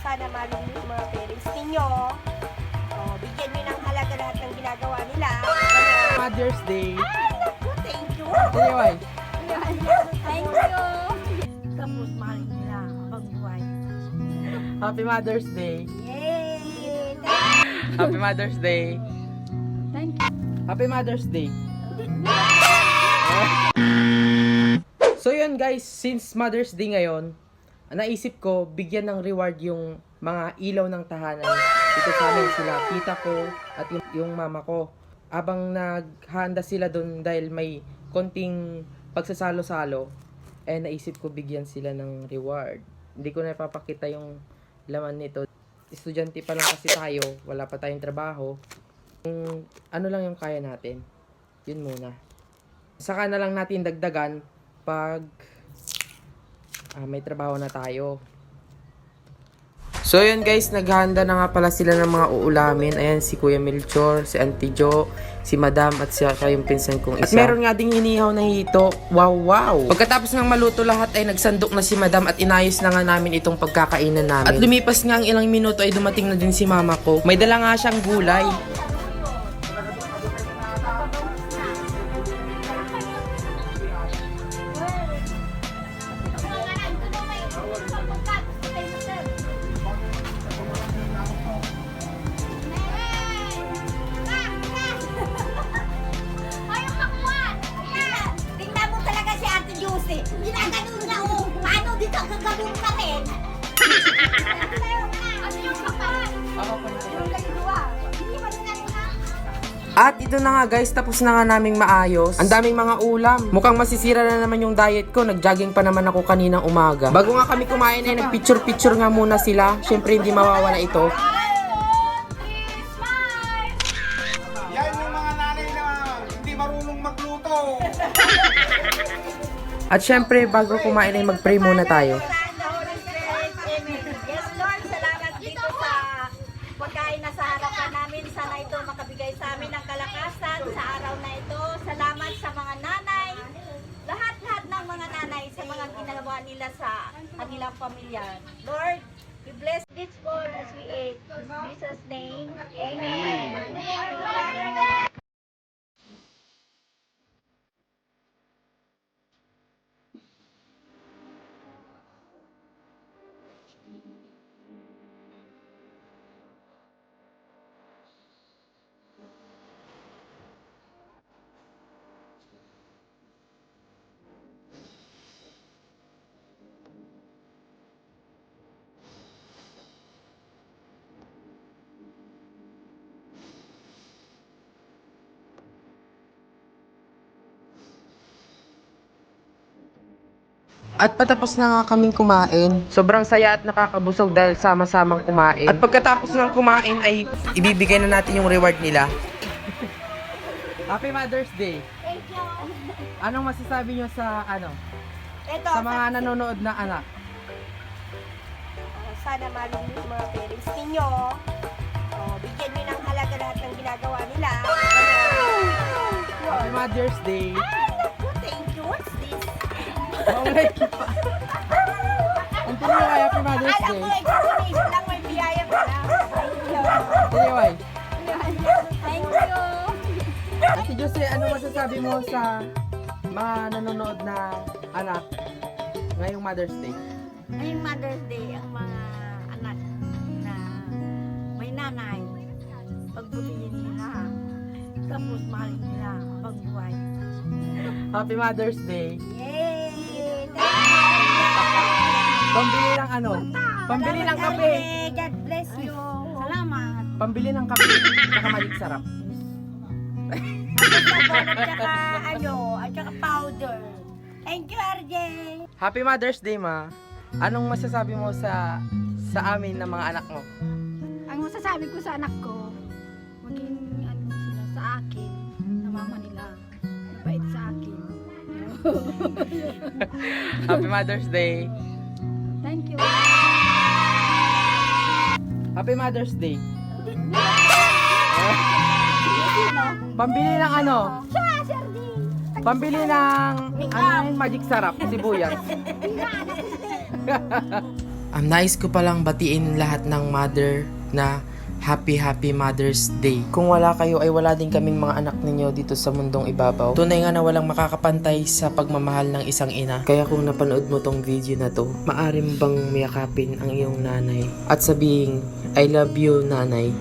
Sana malong yung mga parents ninyo. Bigyan nyo ng halaga lahat ng ginagawa nila. Mother's Day. Ay, naku, thank you. Anyway, Thank you. Tapos mahalin nila habang buhay. Happy Mother's Day. Yay! Happy Mother's Day. Thank you. Happy Mother's Day. So yun guys, since Mother's Day ngayon, naisip ko bigyan ng reward yung mga ilaw ng tahanan. Dito sa amin sila, tita ko at yung mama ko. Abang naghahanda sila doon dahil may konting pagsasalo-salo, naisip ko bigyan sila ng reward. Hindi ko na ipapakita yung laman nito. Estudyante pa lang kasi tayo, wala pa tayong trabaho. Ano lang yung kaya natin, yun muna. Saka na lang natin dagdagan pag may trabaho na tayo. So yun guys, naghahanda na nga pala sila ng mga uulamin. Ayan si Kuya Melchor, si Auntie Jo, si Madam at siya yung pinsan kong isa. At meron nga ding hinihaw na hito. Wow, wow! Pagkatapos ng maluto lahat ay nagsandok na si Madam at inayos na nga namin itong pagkakainan namin. At lumipas nga ang ilang minuto ay dumating na din si mama ko. May dala nga siyang gulay. Ginaganon na paano dito gagawin ka rin? Ano yung kapat? Yung gagawa. Hindi ba na At ito na nga guys, tapos na nga naming maayos. Ang daming mga ulam. Mukhang masisira na naman yung diet ko. Nag-jogging pa naman ako kaninang umaga. Bago nga kami kumain ay nag-picture-picture nga muna sila. Syempre hindi mawawala ito. Yan yung mga nanay na hindi marunong magluto. At syempre bago kumain ay mag-pray muna tayo. Yes, Lord, salamat dito sa pagkain na sa harapan namin. Sana ito makabigay sa amin ng kalakasan sa araw na ito. Salamat sa mga nanay, lahat-lahat ng mga nanay sa mga ginagawa nila sa kanilang pamilya. Lord, we bless this food as we eat. In Jesus' name, Amen. At patapos na nga kaming kumain. Sobrang saya at nakakabusog dahil sama-samang kumain. At pagkatapos ng kumain ay ibibigay na natin yung reward nila. Happy Mother's Day! Thank you. Anong masasabi nyo sa Ito, sa mga nanonood na anak? sana malong yung mga parents ninyo. Bigyan nyo ng halaga lahat ng ginagawa nila. Happy Mother's Day! Ay, naku, thank you. What's this? Maulay ko pa. Ang tuloy kay Happy Mother's Alam Day. mo, explanation lang, may biyaya pa lang. Thank you. Anyway, Thank you. Ate Josie, ano masasabi mo sa mga nanonood na anak ngayong Mother's Day? Ngayong Mother's Day, ang mga anak na may nanay, pagbutihin nila, tapos mahalin nila habang buhay. Happy Mother's Day! Yay! Pambili ng Pambili ng kape! God bless you. Salamat. Pambili ng kape, tsaka Magic Sarap. At saka powder. Thank you, RJ. Happy Mother's Day, ma. Anong masasabi mo sa amin ng mga anak mo? Ang masasabi ko sa anak ko, maging sila sa akin, na mama nila, mabait sa akin. Happy Mother's Day! Thank you. Happy Mother's Day! Pambili ng Pambili ng Magic Sarap, sibuyas. Nais ko palang batiin lahat ng mother na Happy Mother's Day. Kung wala kayo ay wala din kaming mga anak ninyo dito sa mundong ibabaw. Tunay nga na walang makakapantay sa pagmamahal ng isang ina. Kaya kung napanood mo tong video na to, maaari mo bang miyakapin ang iyong nanay at sabihin, I love you nanay.